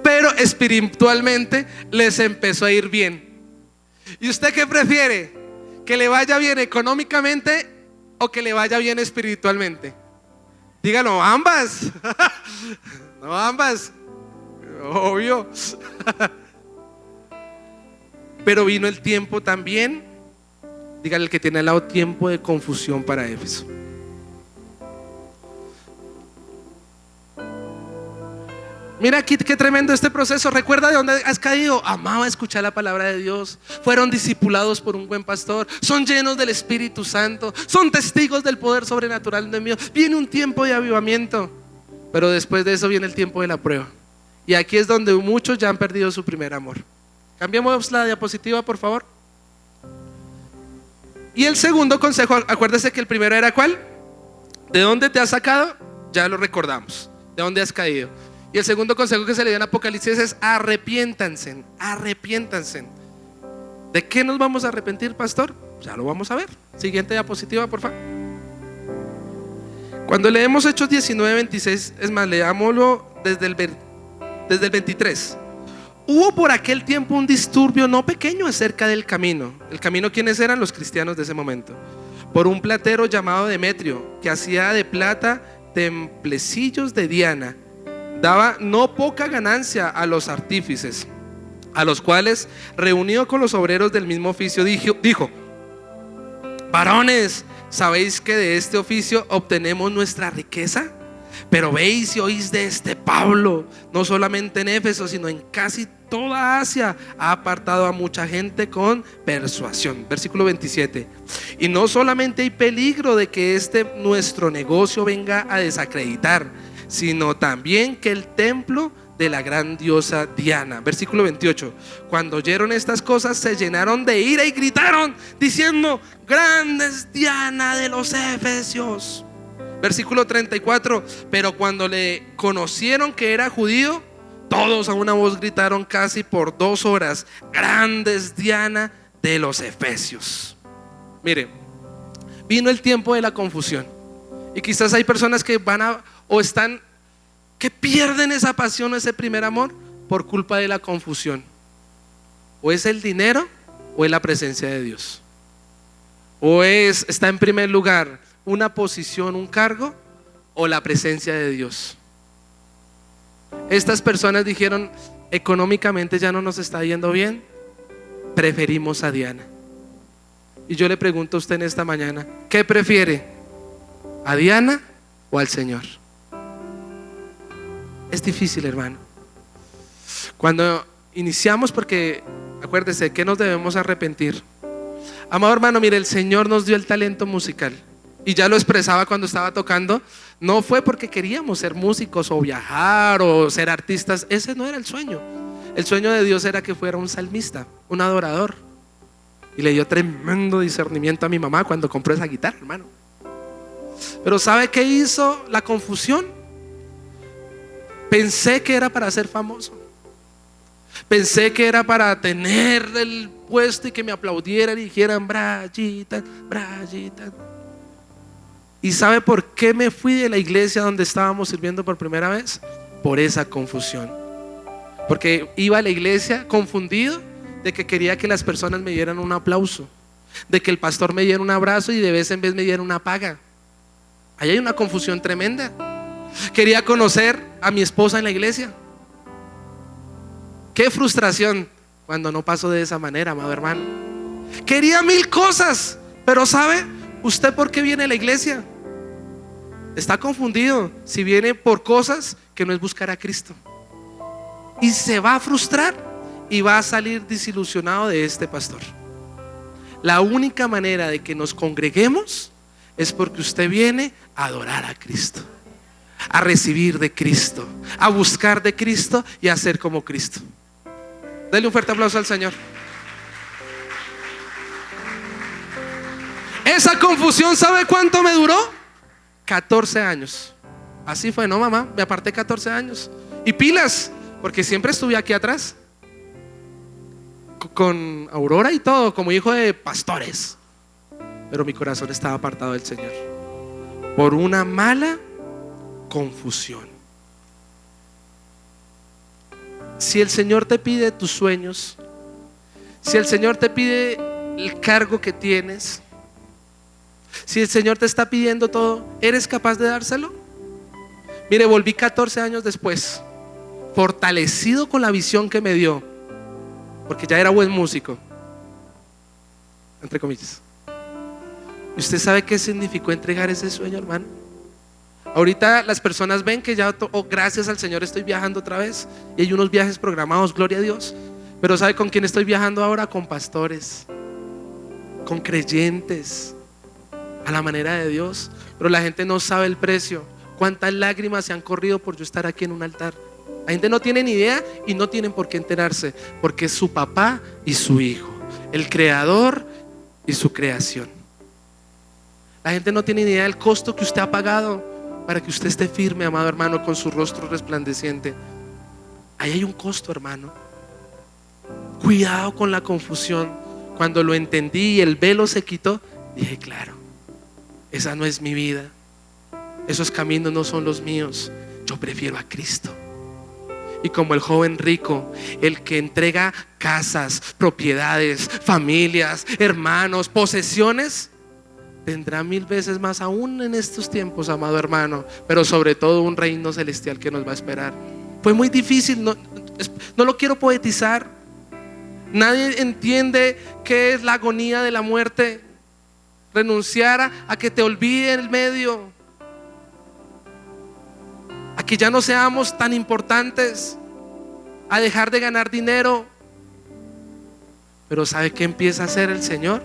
pero espiritualmente les empezó a ir bien. ¿Y usted qué prefiere? ¿Que le vaya bien económicamente o que le vaya bien espiritualmente? Dígalo, ambas. No, ambas, obvio. Pero vino el tiempo también, dígale al que tiene al lado, tiempo de confusión para Éfeso. Mira aquí qué tremendo este proceso. ¿Recuerda de dónde has caído? Amaba escuchar la palabra de Dios. Fueron discipulados por un buen pastor. Son llenos del Espíritu Santo. Son testigos del poder sobrenatural de Dios. Viene un tiempo de avivamiento, pero después de eso viene el tiempo de la prueba. Y aquí es donde muchos ya han perdido su primer amor. Cambiamos la diapositiva, por favor. Y el segundo consejo, acuérdese que el primero era ¿cuál? ¿De dónde te has sacado? Ya lo recordamos. ¿De dónde has caído? Y el segundo consejo que se le dio en Apocalipsis es arrepiéntanse, arrepiéntanse. ¿De qué nos vamos a arrepentir, pastor? Ya lo vamos a ver. Siguiente diapositiva, por favor. Cuando leemos Hechos 19, 26, es más, leámoslo desde el 23. Hubo por aquel tiempo un disturbio no pequeño acerca del camino. ¿El camino quiénes eran? Los cristianos de ese momento. Por un platero llamado Demetrio, que hacía de plata templecillos de Diana. Daba no poca ganancia a los artífices, a los cuales, reunido con los obreros del mismo oficio, dijo: varones, ¿sabéis que de este oficio obtenemos nuestra riqueza? Pero veis y oís de este Pablo, no solamente en Éfeso, sino en casi toda Asia, ha apartado a mucha gente con persuasión. Versículo 27. Y no solamente hay peligro de que nuestro negocio venga a desacreditar, sino también que el templo de la gran diosa Diana. Versículo 28. Cuando oyeron estas cosas, se llenaron de ira y gritaron, diciendo: grande es Diana de los Efesios. Versículo 34, pero cuando le conocieron que era judío, todos a una voz gritaron casi por 2 horas: grande es Diana de los Efesios. Mire, vino el tiempo de la confusión. Y quizás hay personas que que pierden esa pasión o ese primer amor por culpa de la confusión. O es el dinero o es la presencia de Dios. O está en primer lugar una posición, un cargo, o la presencia de Dios. Estas personas dijeron: económicamente ya no nos está yendo bien, preferimos a Diana. Y yo le pregunto a usted en esta mañana: ¿qué prefiere? ¿A Diana o al Señor? Es difícil, hermano. Cuando iniciamos, porque acuérdese que nos debemos arrepentir. Amado hermano, mire, el Señor nos dio el talento musical. Y ya lo expresaba cuando estaba tocando. No fue porque queríamos ser músicos o viajar o ser artistas. Ese no era el sueño. El sueño de Dios era que fuera un salmista, un adorador. Y le dio tremendo discernimiento a mi mamá cuando compró esa guitarra, hermano. Pero ¿sabe qué hizo la confusión? Pensé que era para ser famoso. Pensé que era para tener el puesto y que me aplaudieran y dijeran: Brayita, Brayita. ¿Y sabe por qué me fui de la iglesia donde estábamos sirviendo por primera vez? Por esa confusión. Porque iba a la iglesia confundido de que quería que las personas me dieran un aplauso, de que el pastor me diera un abrazo y de vez en vez me diera una paga. Ahí hay una confusión tremenda. Quería conocer a mi esposa en la iglesia. Qué frustración cuando no pasó de esa manera, amado hermano. Quería 1000 cosas, pero ¿sabe usted por qué viene a la iglesia? Está confundido si viene por cosas que no es buscar a Cristo. Y se va a frustrar y va a salir desilusionado de este pastor. La única manera de que nos congreguemos es porque usted viene a adorar a Cristo, a recibir de Cristo, a buscar de Cristo y a ser como Cristo. Dele un fuerte aplauso al Señor. Esa confusión, ¿sabe cuánto me duró? 14 años. Así fue, ¿no, mamá? Me aparté 14 años. Y pilas, porque siempre estuve aquí atrás con Aurora y todo, como hijo de pastores. Pero mi corazón estaba apartado del Señor por una mala confusión. Si el Señor te pide tus sueños, si el Señor te pide el cargo que tienes, si el Señor te está pidiendo todo, ¿eres capaz de dárselo? Mire, volví 14 años después, fortalecido con la visión que me dio, porque ya era buen músico, entre comillas. ¿Y usted sabe qué significó entregar ese sueño, hermano? Ahorita las personas ven que ya, gracias al Señor, estoy viajando otra vez. Y hay unos viajes programados, gloria a Dios. Pero ¿sabe con quién estoy viajando ahora? Con pastores, con creyentes, a la manera de Dios. Pero la gente no sabe el precio. Cuántas lágrimas se han corrido por yo estar aquí en un altar. La gente no tiene ni idea y no tienen por qué enterarse, porque es su papá y su hijo, el creador y su creación. La gente no tiene ni idea del costo que usted ha pagado para que usted esté firme, amado hermano, con su rostro resplandeciente. Ahí hay un costo, hermano. Cuidado con la confusión. Cuando lo entendí y el velo se quitó, dije: claro, esa no es mi vida, esos caminos no son los míos. Yo prefiero a Cristo. Y como el joven rico, el que entrega casas, propiedades, familias, hermanos, posesiones, tendrá 1000 veces más aún en estos tiempos, amado hermano, pero sobre todo un reino celestial que nos va a esperar. Fue muy difícil, no lo quiero poetizar. Nadie entiende qué es la agonía de la muerte. Renunciar a que te olvide el medio, a que ya no seamos tan importantes, a dejar de ganar dinero. Pero ¿sabe qué empieza a hacer el Señor?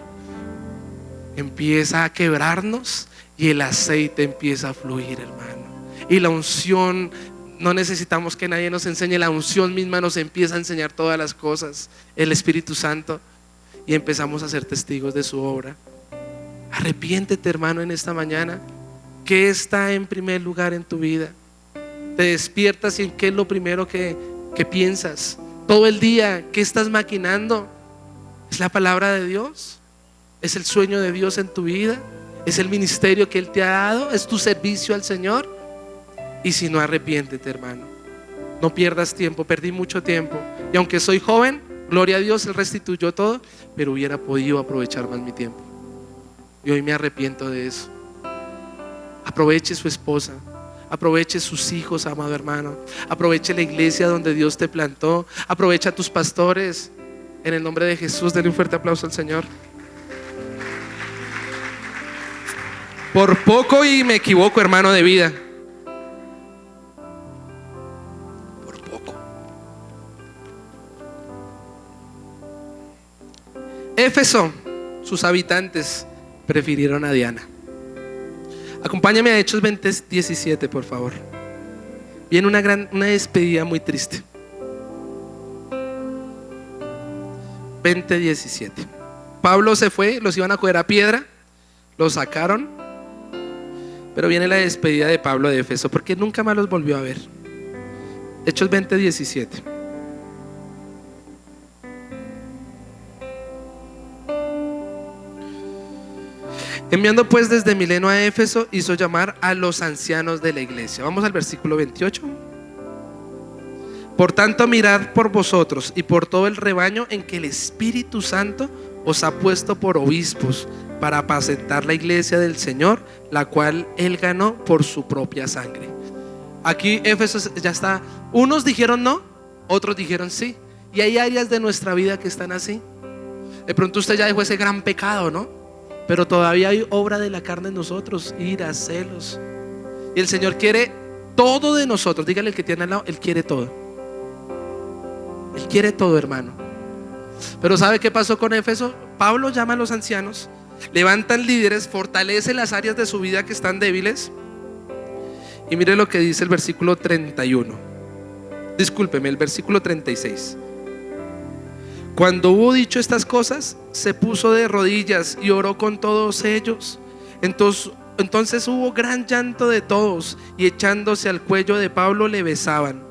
Empieza a quebrarnos y el aceite empieza a fluir, hermano. Y la unción, no necesitamos que nadie nos enseñe, la unción misma nos empieza a enseñar todas las cosas, el Espíritu Santo, y empezamos a ser testigos de su obra. Arrepiéntete, hermano, en esta mañana. ¿Qué está en primer lugar en tu vida? Te despiertas y en qué es lo primero que piensas. Todo el día, ¿qué estás maquinando? ¿Es la palabra de Dios? ¿Es el sueño de Dios en tu vida? ¿Es el ministerio que Él te ha dado? ¿Es tu servicio al Señor? Y si no, arrepiéntete, hermano. No pierdas tiempo. Perdí mucho tiempo. Y aunque soy joven, gloria a Dios, Él restituyó todo, pero hubiera podido aprovechar más mi tiempo. Y hoy me arrepiento de eso. Aproveche su esposa. Aproveche sus hijos, amado hermano. Aproveche la iglesia donde Dios te plantó. Aprovecha a tus pastores. En el nombre de Jesús, denle un fuerte aplauso al Señor. Por poco y me equivoco, hermano de vida. Por poco. Éfeso, sus habitantes prefirieron a Diana. Acompáñame a Hechos 20:17, por favor. Viene una despedida muy triste. 20:17. Pablo se fue, los iban a coger a piedra, los sacaron, pero viene la despedida de Pablo de Éfeso, porque nunca más los volvió a ver. Hechos 20:17. Enviando pues desde Mileto a Éfeso, hizo llamar a los ancianos de la iglesia. Vamos al versículo 28. Por tanto, mirad por vosotros y por todo el rebaño en que el Espíritu Santo os ha puesto por obispos, para apacentar la iglesia del Señor, la cual Él ganó por su propia sangre. Aquí Éfeso ya está. Unos dijeron no, otros dijeron sí. Y hay áreas de nuestra vida que están así. De pronto usted ya dejó ese gran pecado, ¿no? Pero todavía hay obra de la carne en nosotros, ira, celos. Y el Señor quiere todo de nosotros. Dígale al que tiene al lado, Él quiere todo. Él quiere todo, hermano. Pero ¿sabe qué pasó con Éfeso? Pablo llama a los ancianos, levantan líderes, fortalece las áreas de su vida que están débiles. Y mire lo que dice el versículo 31. Discúlpeme, el versículo 36. Cuando hubo dicho estas cosas, se puso de rodillas y oró con todos ellos. Entonces hubo gran llanto de todos, y echándose al cuello de Pablo le besaban,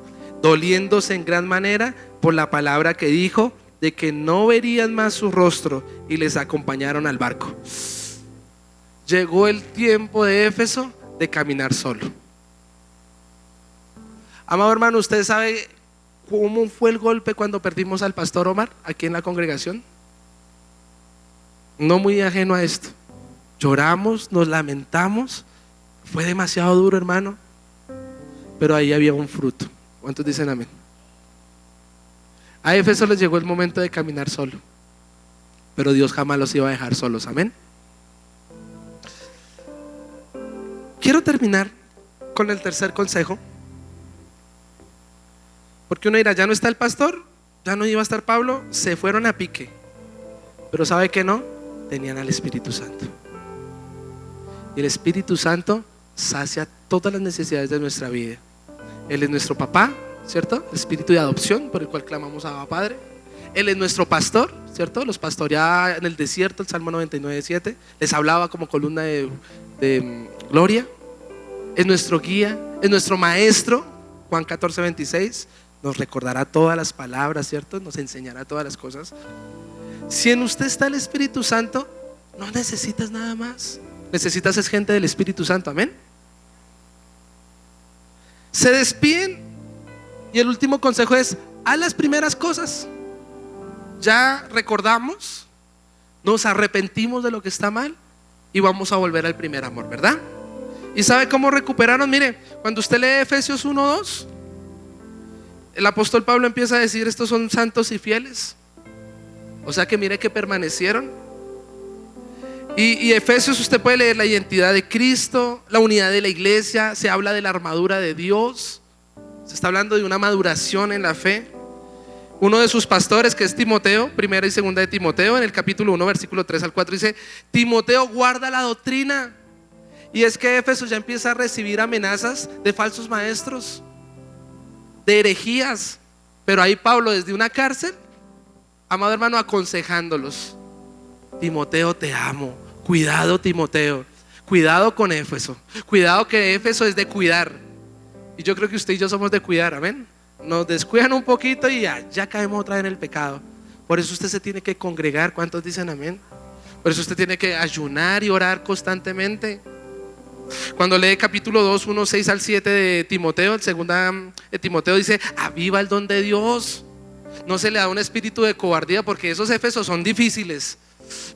doliéndose en gran manera por la palabra que dijo, de que no verían más su rostro, y les acompañaron al barco. Llegó el tiempo de Éfeso de caminar solo. Amado hermano, ¿usted sabe cómo fue el golpe cuando perdimos al pastor Omar aquí en la congregación? No muy ajeno a esto. Lloramos, nos lamentamos. Fue demasiado duro, hermano. Pero ahí había un fruto. ¿Cuántos dicen amén? A Éfeso les llegó el momento de caminar solo, pero Dios jamás los iba a dejar solos. Amén. Quiero terminar con el tercer consejo, porque uno dirá, ya no está el pastor, ya no iba a estar Pablo, se fueron a pique. Pero ¿sabe qué no? Tenían al Espíritu Santo. Y el Espíritu Santo sacia todas las necesidades de nuestra vida. Él es nuestro papá, ¿cierto? El espíritu de adopción por el cual clamamos a Abba Padre. Él es nuestro pastor, ¿cierto? Los pastoreaba en el desierto, el Salmo 99:7. Les hablaba como columna de gloria. Es nuestro guía, es nuestro maestro. Juan 14:26. Nos recordará todas las palabras, ¿cierto? Nos enseñará todas las cosas. Si en usted está el Espíritu Santo, no necesitas nada más. Necesitas es gente del Espíritu Santo, amén. Se despiden y el último consejo es: haz las primeras cosas. Ya recordamos, nos arrepentimos de lo que está mal y vamos a volver al primer amor, ¿verdad? ¿Y sabe cómo recuperaron? Mire, cuando usted lee Efesios 1:2, el apóstol Pablo empieza a decir: estos son santos y fieles. O sea que mire que permanecieron. Y Efesios, usted puede leer la identidad de Cristo, la unidad de la iglesia, se habla de la armadura de Dios, se está hablando de una maduración en la fe. Uno de sus pastores, que es Timoteo, primera y segunda de Timoteo, en el capítulo 1, versículo 3 al 4, dice: Timoteo, guarda la doctrina. Y es que Éfeso ya empieza a recibir amenazas de falsos maestros, de herejías. Pero ahí Pablo, desde una cárcel, amado hermano, aconsejándolos: Timoteo, te amo. Cuidado, Timoteo. Cuidado con Éfeso. Cuidado que Éfeso es de cuidar. Y yo creo que usted y yo somos de cuidar, amén. Nos descuidan un poquito y ya caemos otra vez en el pecado. Por eso usted se tiene que congregar. ¿Cuántos dicen amén? Por eso usted tiene que ayunar y orar constantemente. Cuando lee capítulo 2, 1, 6 al 7 de Timoteo, el segunda de Timoteo dice: aviva el don de Dios. No se le da un espíritu de cobardía, porque esos Éfesos son difíciles,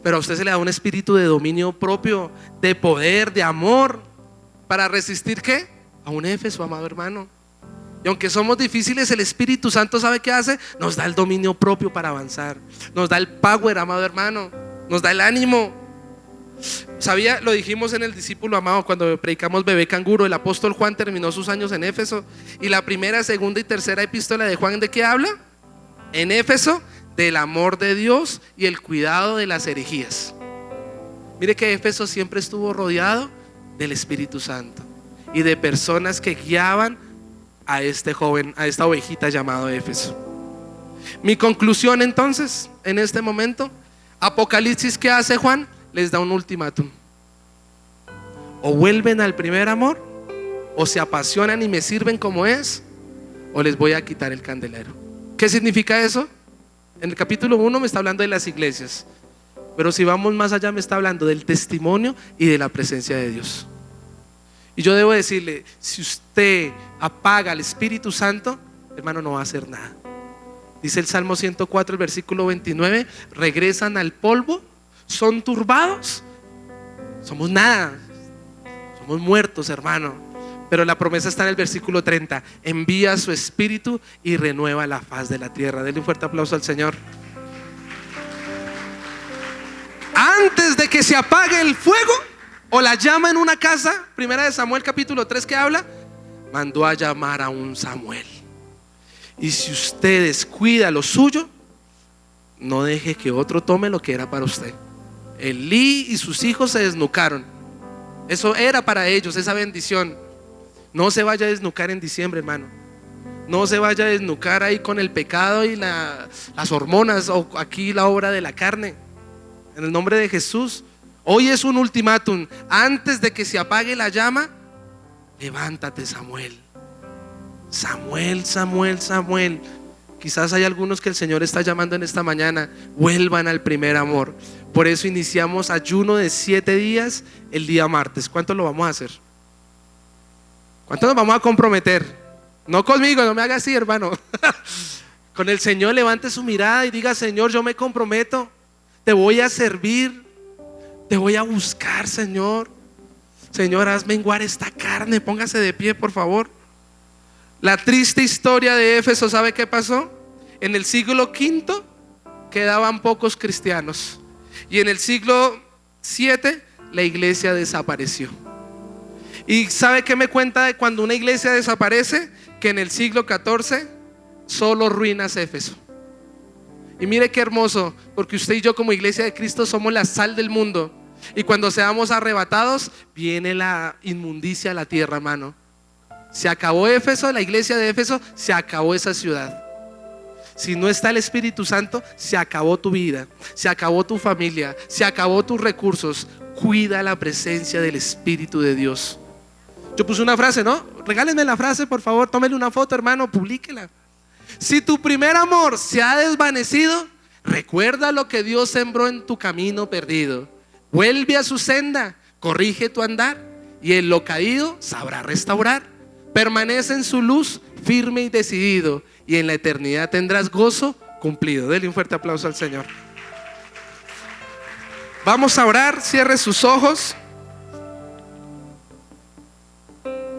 pero a usted se le da un espíritu de dominio propio, de poder, de amor, para resistir ¿qué? A un Éfeso, amado hermano. Y aunque somos difíciles, el Espíritu Santo ¿sabe qué hace? Nos da el dominio propio para avanzar. Nos da el power, amado hermano. Nos da el ánimo. ¿Sabía? Lo dijimos en el discípulo amado cuando predicamos bebé canguro. El apóstol Juan terminó sus años en Éfeso. Y la primera, segunda y tercera epístola de Juan, ¿de qué habla? En Éfeso, del amor de Dios y el cuidado de las herejías. Mire que Éfeso siempre estuvo rodeado del Espíritu Santo y de personas que guiaban a este joven, a esta ovejita llamado Éfeso. Mi conclusión entonces, en este momento, Apocalipsis, ¿qué hace Juan? Les da un ultimátum: o vuelven al primer amor, o se apasionan y me sirven como es, o les voy a quitar el candelero. ¿Qué significa eso? En el capítulo 1 me está hablando de las iglesias, pero si vamos más allá me está hablando del testimonio y de la presencia de Dios. Y yo debo decirle, si usted apaga al Espíritu Santo, hermano, no va a hacer nada. Dice el Salmo 104, el versículo 29, regresan al polvo, son turbados, somos nada, somos muertos, hermano. Pero la promesa está en el versículo 30, envía su Espíritu y renueva la faz de la tierra. Denle un fuerte aplauso al Señor. Antes de que se apague el fuego o la llama en una casa, primera de Samuel capítulo 3, que habla, mandó a llamar a un Samuel. Y si usted descuida lo suyo, no deje que otro tome lo que era para usted. Elí y sus hijos se desnucaron. Eso era para ellos, esa bendición. No se vaya a desnucar en diciembre, hermano. No se vaya a desnucar ahí con el pecado y las hormonas, o aquí la obra de la carne. En el nombre de Jesús. Hoy es un ultimátum. Antes de que se apague la llama, levántate, Samuel. Samuel, Samuel, Samuel. Quizás hay algunos que el Señor está llamando en esta mañana. Vuelvan al primer amor. Por eso iniciamos ayuno de 7 días el día martes. ¿Cuánto lo vamos a hacer? ¿Cuánto nos vamos a comprometer? No conmigo, no me haga así, hermano. Con el Señor levante su mirada y diga: Señor, yo me comprometo. Te voy a servir. Te voy a buscar, Señor. Señor, haz menguar esta carne. Póngase de pie, por favor. La triste historia de Éfeso, ¿sabe qué pasó? En el siglo V quedaban pocos cristianos. Y en el siglo VII la iglesia desapareció. ¿Y sabe qué me cuenta de cuando una iglesia desaparece? Que en el siglo XIV solo ruinas Éfeso. Y mire qué hermoso, porque usted y yo como iglesia de Cristo somos la sal del mundo. Y cuando seamos arrebatados, viene la inmundicia a la tierra, hermano. Se acabó Éfeso, la iglesia de Éfeso, se acabó esa ciudad. Si no está el Espíritu Santo, se acabó tu vida, se acabó tu familia, se acabó tus recursos. Cuida la presencia del Espíritu de Dios. Yo puse una frase, ¿no? Regálenme la frase, por favor, tómenle una foto, hermano, publíquela. Si tu primer amor se ha desvanecido, recuerda lo que Dios sembró en tu camino perdido. Vuelve a su senda, corrige tu andar, y en lo caído sabrá restaurar. Permanece en su luz, firme y decidido, y en la eternidad tendrás gozo cumplido. Dele un fuerte aplauso al Señor. Vamos a orar, cierre sus ojos.